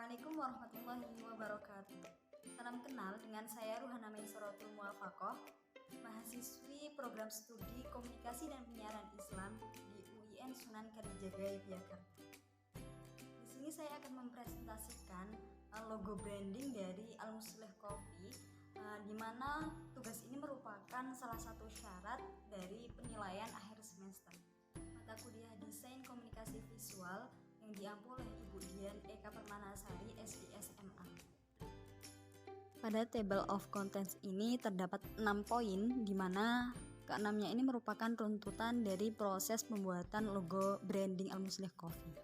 Assalamualaikum warahmatullahi wabarakatuh. Salam kenal, dengan saya Ruhana Maisaratul Muwafaqoh, mahasiswi program studi Komunikasi dan Penyiaran Islam di UIN Sunan Kalijaga, Yogyakarta. Di sini saya akan mempresentasikan logo branding dari Al-Muslih Coffee, di mana tugas ini merupakan salah satu syarat dari penilaian akhir semester mata kuliah Desain Komunikasi Visual yang diampu oleh Ibu Dian Eka Permanasari, SDSMA. Pada table of contents ini terdapat 6 poin, di mana keenamnya ini merupakan runtutan dari proses pembuatan logo branding Al-Muslih Coffee.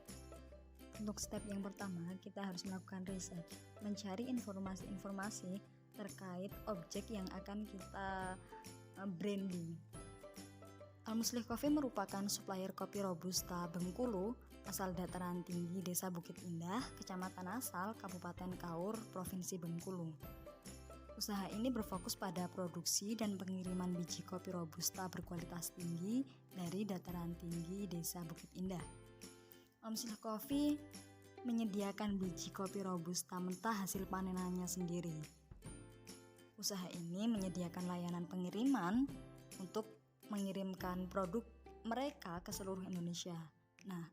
Untuk step yang pertama, kita harus melakukan riset, mencari informasi-informasi terkait objek yang akan kita branding. Al-Muslih Coffee merupakan supplier kopi Robusta Bengkulu, asal dataran tinggi Desa Bukit Indah, Kecamatan Asal, Kabupaten Kaur, Provinsi Bengkulu. Usaha ini berfokus pada produksi dan pengiriman biji kopi Robusta berkualitas tinggi dari dataran tinggi Desa Bukit Indah. Al-Muslih Coffee menyediakan biji kopi Robusta mentah hasil panenannya sendiri. Usaha ini menyediakan layanan pengiriman untuk mengirimkan produk mereka ke seluruh Indonesia. Nah,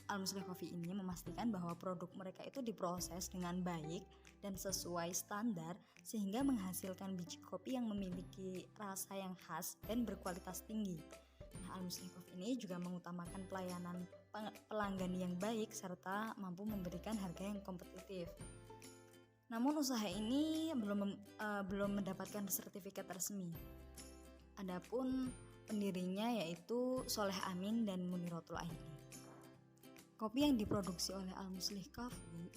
Al-Muslih Coffee ini memastikan bahwa produk mereka itu diproses dengan baik dan sesuai standar sehingga menghasilkan biji kopi yang memiliki rasa yang khas dan berkualitas tinggi. Nah, Al-Muslih Coffee ini juga mengutamakan pelayanan pelanggan yang baik serta mampu memberikan harga yang kompetitif. Namun usaha ini belum mendapatkan sertifikat resmi. Adapun pendirinya yaitu Soleh Amin dan Muniratul Aini. Kopi yang diproduksi oleh Al-Muslih Coffee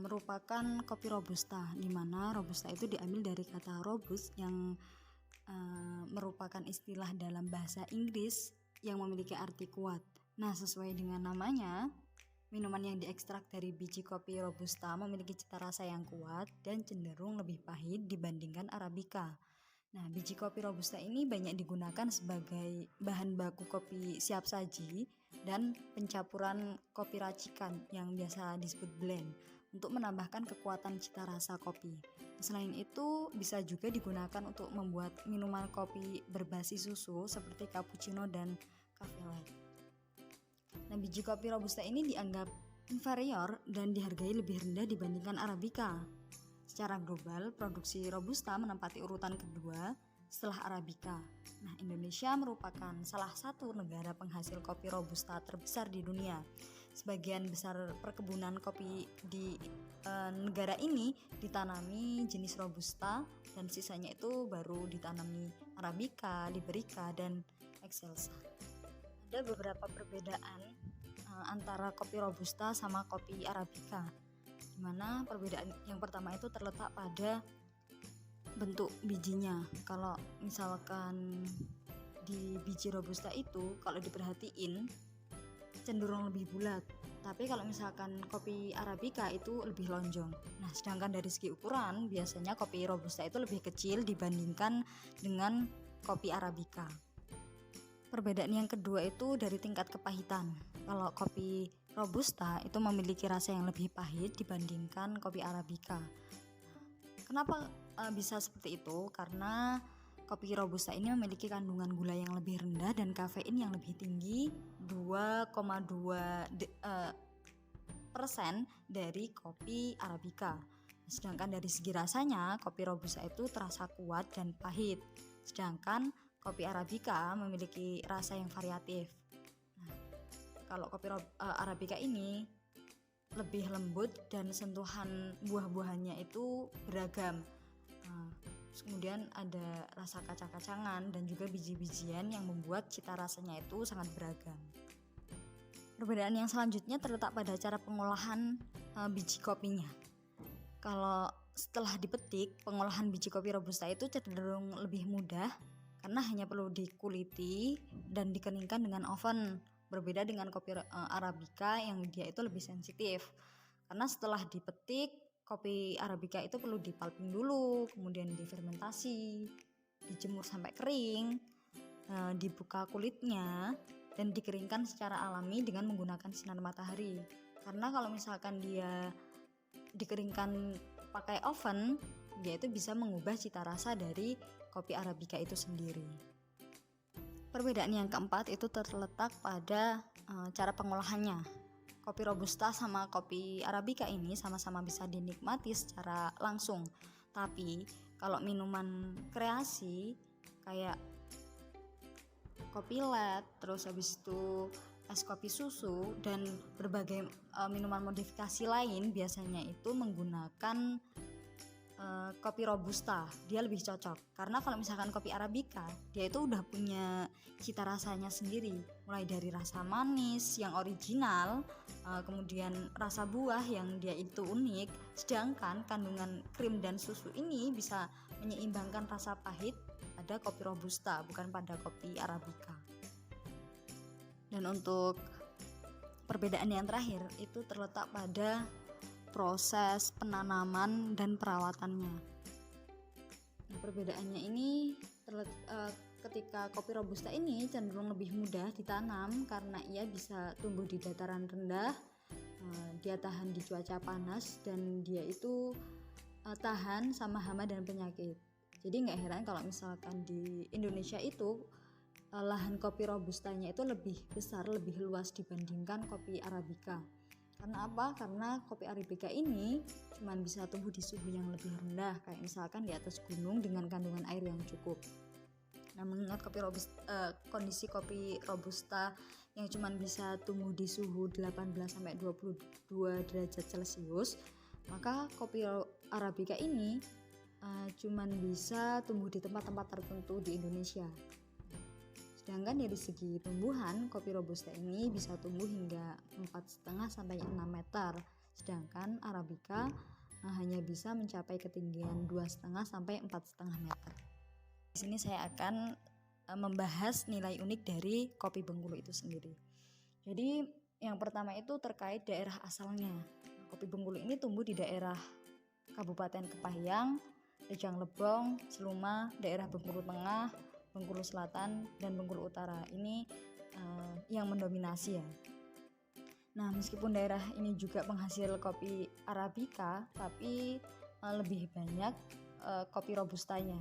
merupakan kopi Robusta, di mana Robusta itu diambil dari kata robust yang merupakan istilah dalam bahasa Inggris yang memiliki arti kuat. Nah, sesuai dengan namanya, minuman yang diekstrak dari biji kopi Robusta memiliki cita rasa yang kuat dan cenderung lebih pahit dibandingkan Arabica. Nah, biji kopi Robusta ini banyak digunakan sebagai bahan baku kopi siap saji dan pencampuran kopi racikan yang biasa disebut blend untuk menambahkan kekuatan cita rasa kopi. Selain itu, bisa juga digunakan untuk membuat minuman kopi berbasis susu seperti cappuccino dan cafe latte. Nah, biji kopi Robusta ini dianggap inferior dan dihargai lebih rendah dibandingkan Arabica. Secara global, produksi Robusta menempati urutan kedua setelah Arabica. Nah, Indonesia merupakan salah satu negara penghasil kopi Robusta terbesar di dunia. Sebagian besar perkebunan kopi di negara ini ditanami jenis Robusta dan sisanya itu baru ditanami Arabica, Liberica, dan Excelsa. Ada beberapa perbedaan antara kopi Robusta sama kopi Arabica, di mana perbedaan yang pertama itu terletak pada bentuk bijinya. Kalau misalkan di biji Robusta itu kalau diperhatiin cenderung lebih bulat, tapi kalau misalkan kopi Arabica itu lebih lonjong. Nah, sedangkan dari segi ukuran biasanya kopi Robusta itu lebih kecil dibandingkan dengan kopi Arabica. Perbedaan yang kedua itu dari tingkat kepahitan. Kalau kopi Robusta itu memiliki rasa yang lebih pahit dibandingkan kopi Arabica. Kenapa bisa seperti itu? Karena kopi Robusta ini memiliki kandungan gula yang lebih rendah dan kafein yang lebih tinggi, 2,2% dari kopi Arabica. Sedangkan dari segi rasanya, kopi Robusta itu terasa kuat dan pahit. Sedangkan kopi Arabica memiliki rasa yang variatif. Nah, kalau kopi Arabica ini lebih lembut dan sentuhan buah-buahannya itu beragam. Terus kemudian ada rasa kacang-kacangan dan juga biji-bijian yang membuat cita rasanya itu sangat beragam. Perbedaan yang selanjutnya terletak pada cara pengolahan biji kopinya. Kalau setelah dipetik, pengolahan biji kopi Robusta itu cenderung lebih mudah karena hanya perlu dikuliti dan dikeningkan dengan oven. Berbeda dengan kopi Arabica yang dia itu lebih sensitif. Karena setelah dipetik, kopi Arabica itu perlu dipulping dulu, kemudian difermentasi, dijemur sampai kering, dibuka kulitnya dan dikeringkan secara alami dengan menggunakan sinar matahari. Karena kalau misalkan dia dikeringkan pakai oven, dia itu bisa mengubah cita rasa dari kopi Arabica itu sendiri. Perbedaan yang keempat itu terletak pada cara pengolahannya. Kopi Robusta sama kopi Arabica ini sama-sama bisa dinikmati secara langsung. Tapi kalau minuman kreasi kayak kopi let, terus habis itu es kopi susu dan berbagai minuman modifikasi lain biasanya itu menggunakan kopi Robusta. Dia lebih cocok karena kalau misalkan kopi Arabica dia itu udah punya cita rasanya sendiri, mulai dari rasa manis yang original, kemudian rasa buah yang dia itu unik, sedangkan kandungan krim dan susu ini bisa menyeimbangkan rasa pahit pada kopi Robusta, bukan pada kopi Arabica. Dan untuk perbedaan yang terakhir itu terletak pada proses penanaman dan perawatannya. Nah, perbedaannya ini ketika kopi Robusta ini cenderung lebih mudah ditanam karena ia bisa tumbuh di dataran rendah, dia tahan di cuaca panas, dan dia itu tahan sama hama dan penyakit. Jadi nggak heran kalau misalkan di Indonesia itu lahan kopi Robustanya itu lebih besar, lebih luas dibandingkan kopi Arabica. Karena apa? Karena kopi Arabica ini cuma bisa tumbuh di suhu yang lebih rendah, kayak misalkan di atas gunung dengan kandungan air yang cukup. Nah, mengingat kondisi kopi Robusta yang cuma bisa tumbuh di suhu 18-22 derajat Celcius, maka kopi Arabica ini cuma bisa tumbuh di tempat-tempat tertentu di Indonesia. Sedangkan dari segi tumbuhan, kopi Robusta ini bisa tumbuh hingga 4,5-6 meter, sedangkan Arabica hanya bisa mencapai ketinggian 2,5-4,5 meter. Di sini saya akan membahas nilai unik dari kopi Bengkulu itu sendiri. Jadi yang pertama itu terkait daerah asalnya. Kopi Bengkulu ini tumbuh di daerah Kabupaten Kepahyang, Rejang Lebong, Seluma, daerah Bengkulu Tengah, Bengkulu Selatan, dan Bengkulu Utara. Ini yang mendominasi ya. Nah, meskipun daerah ini juga penghasil kopi Arabica, tapi lebih banyak kopi Robustanya.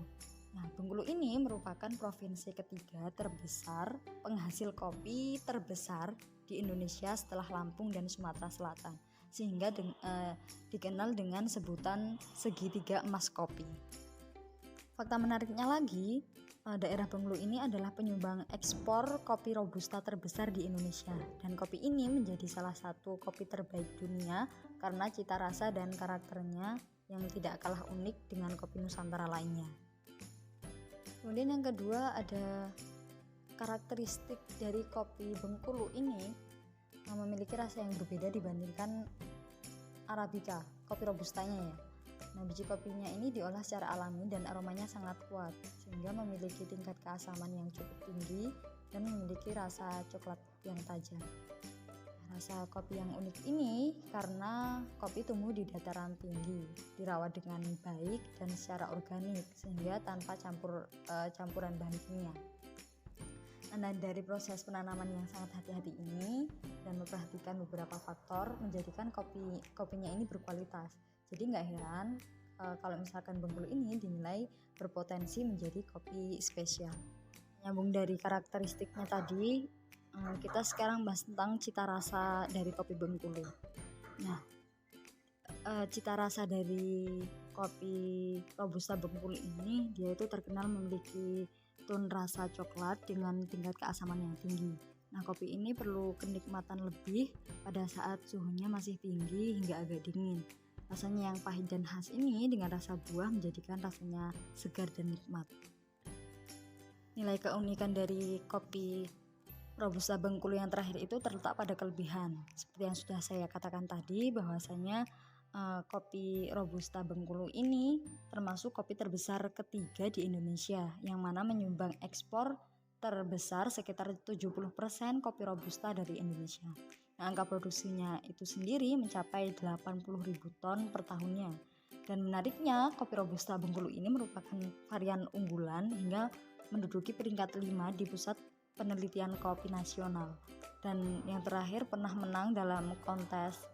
Nah, Bengkulu ini merupakan provinsi ketiga terbesar penghasil kopi terbesar di Indonesia setelah Lampung dan Sumatera Selatan, sehingga dikenal dengan sebutan segitiga emas kopi. Fakta menariknya lagi, daerah Bengkulu ini adalah penyumbang ekspor kopi Robusta terbesar di Indonesia, dan kopi ini menjadi salah satu kopi terbaik dunia karena cita rasa dan karakternya yang tidak kalah unik dengan kopi Nusantara lainnya. Kemudian yang kedua, ada karakteristik dari kopi Bengkulu ini memiliki rasa yang berbeda dibandingkan Arabica, kopi Robustanya ya. Nah, biji kopinya ini diolah secara alami dan aromanya sangat kuat, sehingga memiliki tingkat keasaman yang cukup tinggi dan memiliki rasa coklat yang tajam. Rasa kopi yang unik ini karena kopi tumbuh di dataran tinggi, dirawat dengan baik dan secara organik, sehingga tanpa campuran bahan kimia. Nah, dari proses penanaman yang sangat hati-hati ini dan memperhatikan beberapa faktor menjadikan kopinya ini berkualitas. Jadi nggak heran kalau misalkan Bengkulu ini dinilai berpotensi menjadi kopi spesial. Nyambung dari karakteristiknya tadi, kita sekarang bahas tentang cita rasa dari kopi Bengkulu. Nah, cita rasa dari kopi Robusta Bengkulu ini, dia itu terkenal memiliki tone rasa coklat dengan tingkat keasaman yang tinggi. Nah, kopi ini perlu kenikmatan lebih pada saat suhunya masih tinggi hingga agak dingin. Rasanya yang pahit dan khas ini dengan rasa buah menjadikan rasanya segar dan nikmat. Nilai keunikan dari kopi Robusta Bengkulu yang terakhir itu terletak pada kelebihan. Seperti yang sudah saya katakan tadi, bahwasanya kopi Robusta Bengkulu ini termasuk kopi terbesar ketiga di Indonesia, yang mana menyumbang ekspor terbesar sekitar 70% kopi Robusta dari Indonesia. Nah, angka produksinya itu sendiri mencapai 80.000 ton per tahunnya. Dan menariknya, kopi Robusta Bengkulu ini merupakan varian unggulan hingga menduduki peringkat 5 di Pusat Penelitian Kopi Nasional. Dan yang terakhir pernah menang dalam kontes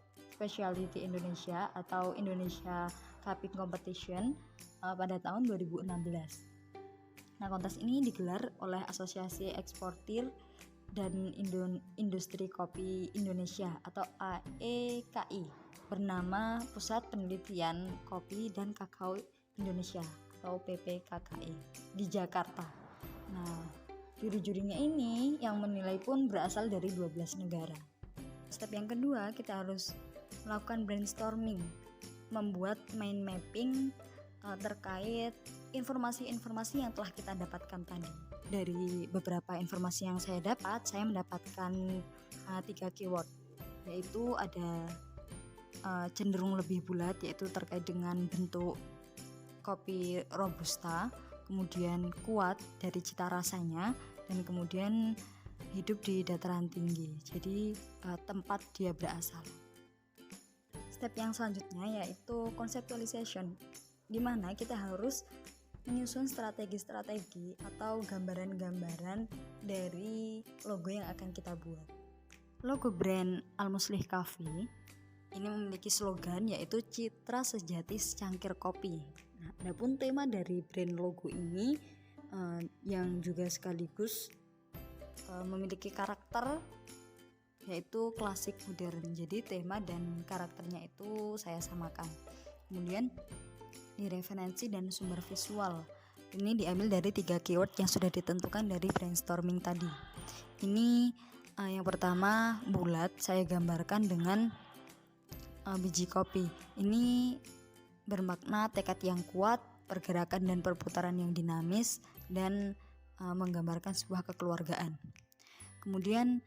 Specialty Indonesia atau Indonesia Cupping Competition pada tahun 2016. Nah, kontes ini digelar oleh Asosiasi Eksportir dan Industri Kopi Indonesia atau AEKI bernama Pusat Penelitian Kopi dan Kakao Indonesia atau PPKKI di Jakarta. Nah, juri-jurinya ini yang menilai pun berasal dari 12 negara. Step yang kedua, kita harus melakukan brainstorming, membuat mind mapping terkait informasi-informasi yang telah kita dapatkan tadi. Dari beberapa informasi yang saya dapat, saya mendapatkan 3 keyword, yaitu ada cenderung lebih bulat, yaitu terkait dengan bentuk kopi robusta, kemudian kuat dari cita rasanya, dan kemudian hidup di dataran tinggi, jadi tempat dia berasal. Step yang selanjutnya yaitu conceptualization, di mana kita harus menyusun strategi-strategi atau gambaran-gambaran dari logo yang akan kita buat. Logo brand Al-Muslih Coffee ini memiliki slogan yaitu citra sejati secangkir kopi. Nah, adapun tema dari brand logo ini yang juga sekaligus memiliki karakter yaitu klasik modern. Jadi tema dan karakternya itu saya samakan. Kemudian di referensi dan sumber visual ini diambil dari 3 keyword yang sudah ditentukan dari brainstorming tadi. Ini yang pertama bulat, saya gambarkan dengan biji kopi. Ini bermakna tekad yang kuat, pergerakan dan perputaran yang dinamis, dan menggambarkan sebuah kekeluargaan. Kemudian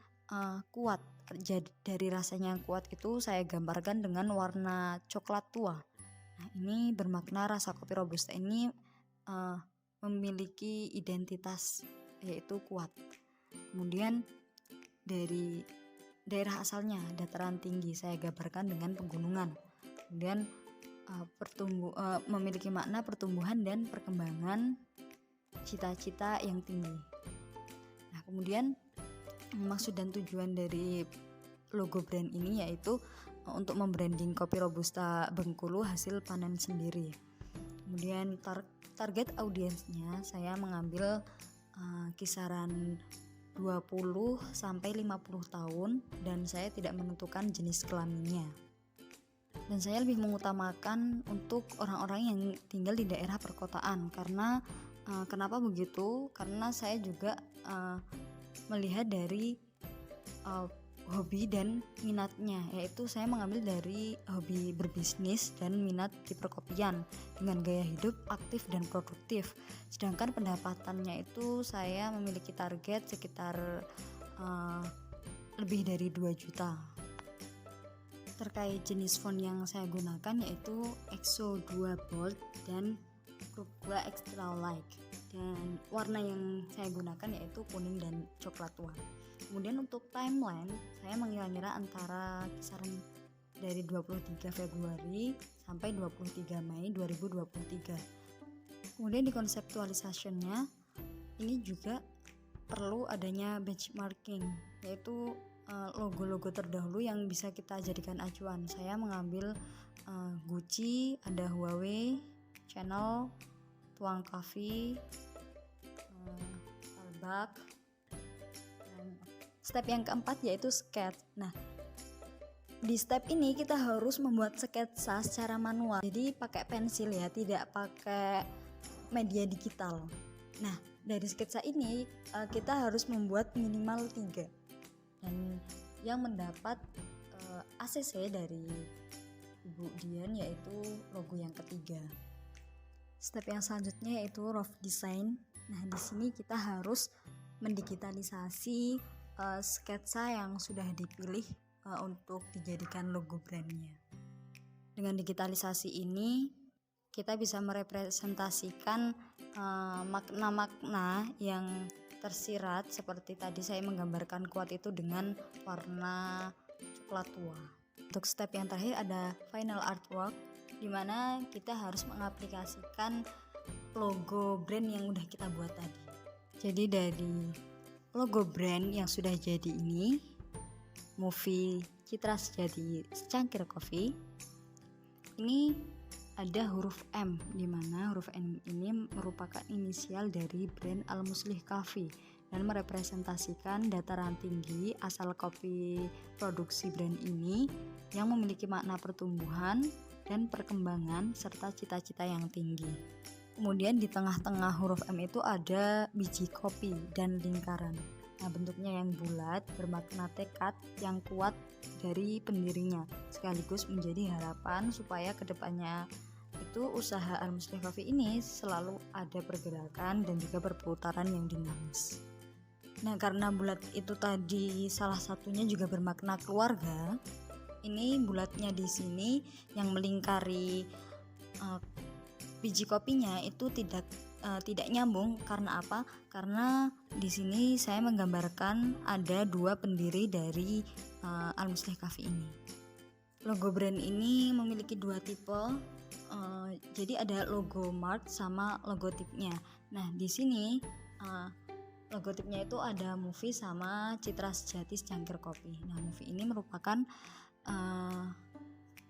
kuat, jadi dari rasanya yang kuat itu saya gambarkan dengan warna coklat tua. Nah, ini bermakna rasa kopi robusta ini memiliki identitas yaitu kuat. Kemudian dari daerah asalnya dataran tinggi, saya gambarkan dengan pegunungan. Kemudian memiliki makna pertumbuhan dan perkembangan cita-cita yang tinggi. Nah, kemudian maksud dan tujuan dari logo brand ini yaitu untuk membranding kopi robusta Bengkulu hasil panen sendiri. Kemudian target audiensnya saya mengambil kisaran 20 sampai 50 tahun dan saya tidak menentukan jenis kelaminnya. Dan saya lebih mengutamakan untuk orang-orang yang tinggal di daerah perkotaan karena kenapa begitu? Karena saya juga melihat dari hobi dan minatnya, yaitu saya mengambil dari hobi berbisnis dan minat di perkopian dengan gaya hidup aktif dan produktif. Sedangkan pendapatannya itu saya memiliki target sekitar lebih dari 2 juta. Terkait jenis font yang saya gunakan yaitu EXO 2 Bold dan Rubra Extra Light, dan warna yang saya gunakan yaitu kuning dan coklat tua. Kemudian untuk timeline saya mengira-ngira antara kisaran dari 23 Februari sampai 23 Mei 2023. Kemudian di konseptualisasinya ini juga perlu adanya benchmarking, yaitu logo-logo terdahulu yang bisa kita jadikan acuan. Saya mengambil Gucci, ada Huawei, Chanel, Tuang Coffee, Starbucks. Step yang keempat yaitu sketch. Nah, di step ini kita harus membuat sketsa secara manual. Jadi pakai pensil ya, tidak pakai media digital. Nah, dari sketsa ini kita harus membuat minimal 3. Dan yang mendapat ACC dari Ibu Dian yaitu logo yang ketiga. Step yang selanjutnya yaitu rough design. Nah, di sini kita harus mendigitalisasi sketsa yang sudah dipilih untuk dijadikan logo brandnya. Dengan digitalisasi ini kita bisa merepresentasikan makna-makna yang tersirat, seperti tadi saya menggambarkan kuat itu dengan warna coklat tua. Untuk step yang terakhir ada final artwork, di mana kita harus mengaplikasikan logo brand yang udah kita buat tadi. Jadi dari logo brand yang sudah jadi ini, movie Citra Sejati secangkir kopi, ini ada huruf M, di mana huruf M ini merupakan inisial dari brand Al-Muslih Coffee dan merepresentasikan dataran tinggi asal kopi produksi brand ini yang memiliki makna pertumbuhan dan perkembangan serta cita-cita yang tinggi. Kemudian di tengah-tengah huruf M itu ada biji kopi dan lingkaran. Nah, bentuknya yang bulat bermakna tekad yang kuat dari pendirinya, sekaligus menjadi harapan supaya kedepannya itu usaha Al-Muslih Coffee ini selalu ada pergerakan dan juga perputaran yang dinamis. Nah, karena bulat itu tadi salah satunya juga bermakna keluarga, ini bulatnya di sini yang melingkari biji kopinya itu tidak nyambung. Karena apa? Karena di sini saya menggambarkan ada dua pendiri dari Al-Muslih Coffee ini. Logo brand ini memiliki dua tipe. Jadi ada logo mart sama logotipnya. Nah, di sini logotipnya itu ada movie sama Citra Sejati secangkir kopi. Nah, movie ini merupakan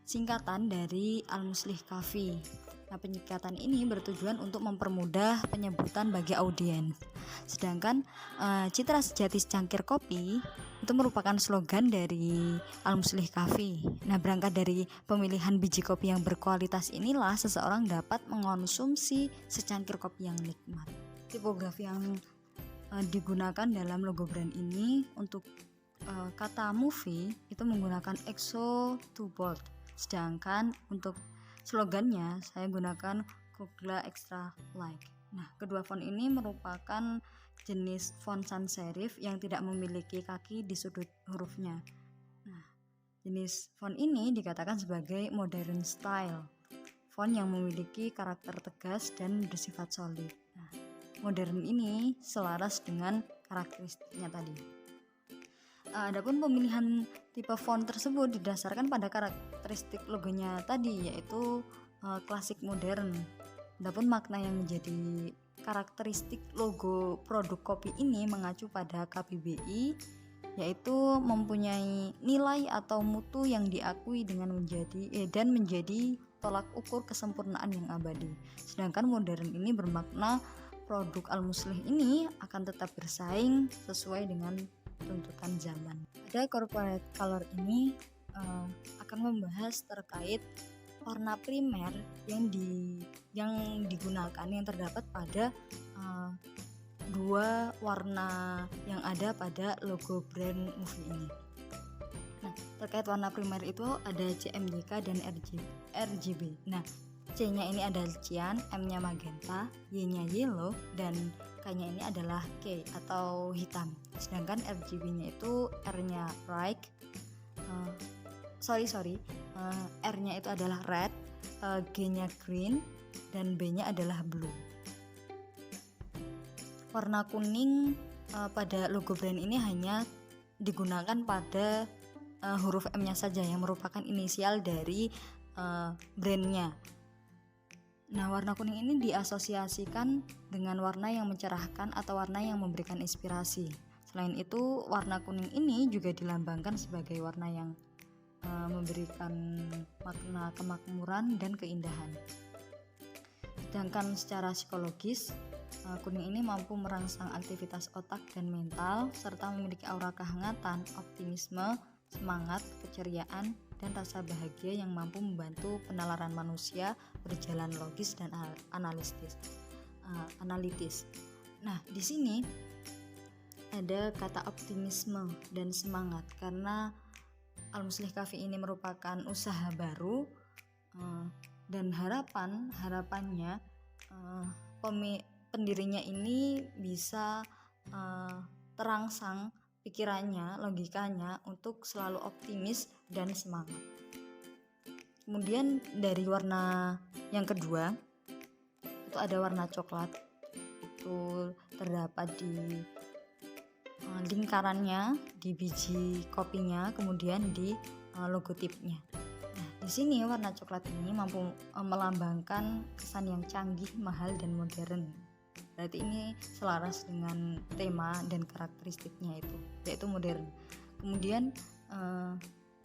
singkatan dari Al-Muslih Coffee. Nah, penyingkatan ini bertujuan untuk mempermudah penyebutan bagi audiens. Sedangkan Citra Sejati secangkir kopi itu merupakan slogan dari Al-Muslih Coffee. Nah, berangkat dari pemilihan biji kopi yang berkualitas inilah seseorang dapat mengonsumsi secangkir kopi yang nikmat. Tipografi yang digunakan dalam logo brand ini untuk kata movie itu menggunakan EXO 2 bold. Sedangkan untuk slogannya saya gunakan Kugla Extra Light. Nah, kedua font ini merupakan jenis font sans serif yang tidak memiliki kaki di sudut hurufnya. Nah, jenis font ini dikatakan sebagai modern style, font yang memiliki karakter tegas dan bersifat solid. Nah, modern ini selaras dengan karakteristiknya tadi. Adapun pemilihan tipe font tersebut didasarkan pada karakteristik logonya tadi, yaitu klasik modern. Adapun makna yang menjadi karakteristik logo produk kopi ini mengacu pada KBBI, yaitu mempunyai nilai atau mutu yang diakui dengan menjadi tolak ukur kesempurnaan yang abadi. Sedangkan modern ini bermakna produk Al-Muslih ini akan tetap bersaing sesuai dengan tuntutan zaman. Pada corporate color ini akan membahas terkait warna primer yang digunakan, yang terdapat pada dua warna yang ada pada logo brand movie ini. Nah, terkait warna primer itu ada CMYK dan RGB. Nah, C-nya ini adalah cyan, M-nya magenta, Y-nya yellow, dan K-nya ini adalah K atau hitam. Sedangkan RGB-nya itu R-nya bright, R-nya itu adalah red, G-nya green, dan B-nya adalah blue. Warna kuning pada logo brand ini hanya digunakan pada huruf M-nya saja yang merupakan inisial dari brandnya. Nah, warna kuning ini diasosiasikan dengan warna yang mencerahkan atau warna yang memberikan inspirasi. Selain itu, warna kuning ini juga dilambangkan sebagai warna yang memberikan makna kemakmuran dan keindahan. Sedangkan secara psikologis, kuning ini mampu merangsang aktivitas otak dan mental, serta memiliki aura kehangatan, optimisme, semangat, keceriaan, dan rasa bahagia yang mampu membantu penalaran manusia berjalan logis dan analitis. Nah, di sini ada kata optimisme dan semangat karena Al-Muslih Coffee ini merupakan usaha baru dan harapannya pendirinya ini bisa terangsang pikirannya, logikanya untuk selalu optimis dan semangat. Kemudian dari warna yang kedua itu ada warna coklat, itu terdapat di lingkarannya, di biji kopinya, kemudian di logotipnya. Nah, di sini warna coklat ini mampu melambangkan kesan yang canggih, mahal, dan modern. Berarti ini selaras dengan tema dan karakteristiknya itu, yaitu modern. Kemudian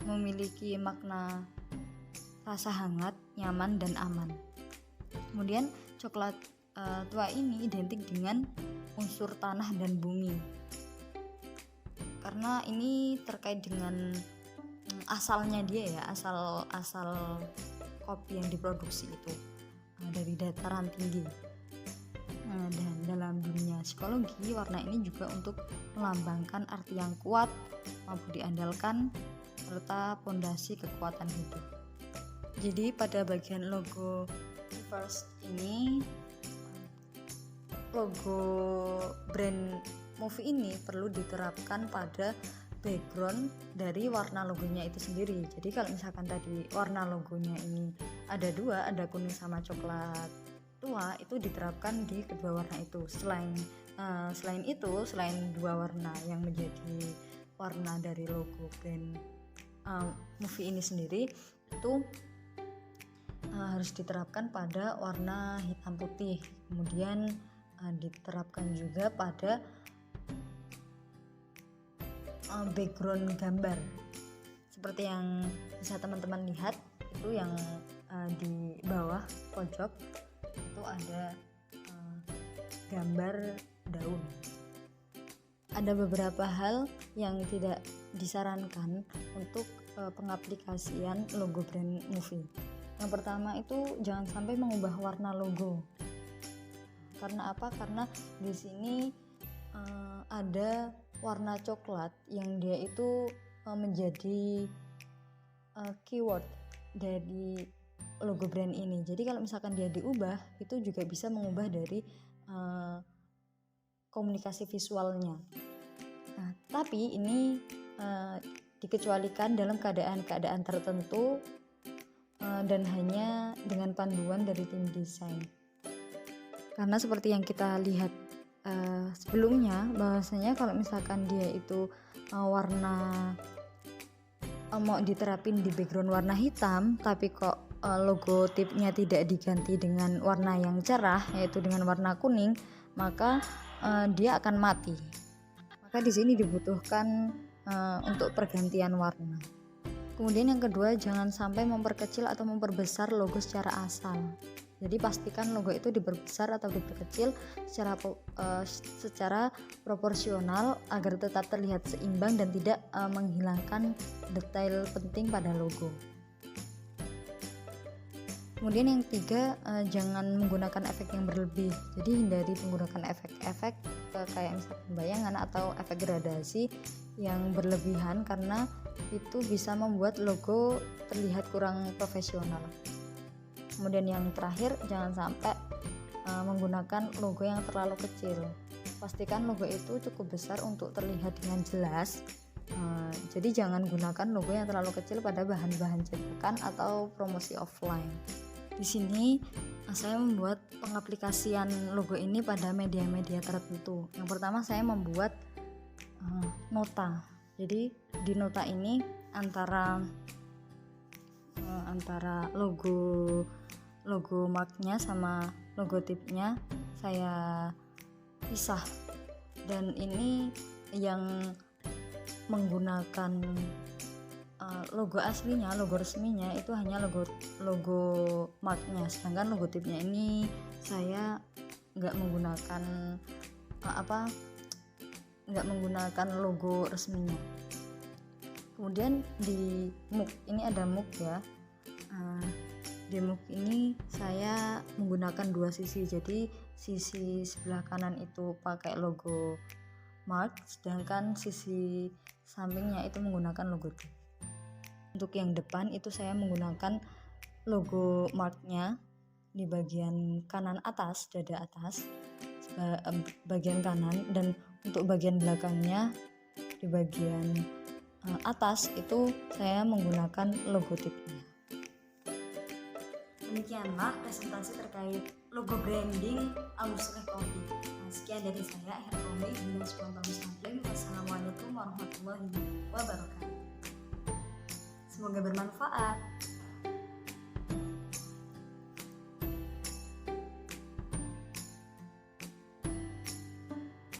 memiliki makna rasa hangat, nyaman, dan aman. Kemudian coklat tua ini identik dengan unsur tanah dan bumi, karena ini terkait dengan asalnya dia ya, asal kopi yang diproduksi itu dari dataran tinggi. Dan dalam dunia psikologi, warna ini juga untuk melambangkan arti yang kuat, mampu diandalkan, serta pondasi kekuatan hidup. Jadi pada bagian logo reverse ini, logo brand movie ini perlu diterapkan pada background dari warna logonya itu sendiri. Jadi kalau misalkan tadi warna logonya ini ada dua, ada kuning sama coklat tua, itu diterapkan di kedua warna itu. Selain dua warna yang menjadi warna dari logo brand movie ini sendiri, itu harus diterapkan pada warna hitam putih. Kemudian diterapkan juga pada background gambar, seperti yang bisa teman-teman lihat itu yang di bawah pojok itu ada gambar daun. Ada beberapa hal yang tidak disarankan untuk pengaplikasian logo brand movie. Yang pertama itu jangan sampai mengubah warna logo. Karena apa? Karena di sini ada warna coklat yang dia itu menjadi keyword dari logo brand ini. Jadi kalau misalkan dia diubah, itu juga bisa mengubah dari komunikasi visualnya. Nah, tapi ini dikecualikan dalam keadaan tertentu dan hanya dengan panduan dari tim desain. Karena seperti yang kita lihat sebelumnya, bahwasanya kalau misalkan dia itu warna mau diterapin di background warna hitam, tapi kok logo tipnya tidak diganti dengan warna yang cerah, yaitu dengan warna kuning, maka dia akan mati. Maka di sini dibutuhkan untuk pergantian warna. Kemudian yang kedua, jangan sampai memperkecil atau memperbesar logo secara asal. Jadi pastikan logo itu diperbesar atau diperkecil secara proporsional agar tetap terlihat seimbang dan tidak menghilangkan detail penting pada logo. Kemudian yang ketiga, jangan menggunakan efek yang berlebih. Jadi hindari menggunakan efek-efek kayak misalkan bayangan atau efek gradasi yang berlebihan, karena itu bisa membuat logo terlihat kurang profesional. Kemudian yang terakhir, jangan sampai menggunakan logo yang terlalu kecil. Pastikan logo itu cukup besar untuk terlihat dengan jelas. Jadi jangan gunakan logo yang terlalu kecil pada bahan-bahan cetakan atau promosi offline. Di sini saya membuat pengaplikasian logo ini pada media-media tertentu. Yang pertama, saya membuat nota. Jadi di nota ini antara logo marknya sama logotipnya saya pisah, dan ini yang menggunakan logo aslinya, logo resminya itu hanya logo marknya, sedangkan logotipnya ini saya nggak menggunakan logo resminya. Kemudian di mug ini ada mug ya. Di mug ini saya menggunakan dua sisi, jadi sisi sebelah kanan itu pakai logo mark, sedangkan sisi sampingnya itu menggunakan logo tip. Untuk yang depan itu saya menggunakan logo marknya di bagian kanan atas, dada atas bagian kanan, dan untuk bagian belakangnya di bagian atas itu saya menggunakan logo tipnya. Demikianlah presentasi terkait logo branding Al-Muslih Coffee. Sekian dari saya, Akhir Romi, dengan Spontan Muslim. Wassalamualaikum warahmatullahi wabarakatuh. Semoga bermanfaat.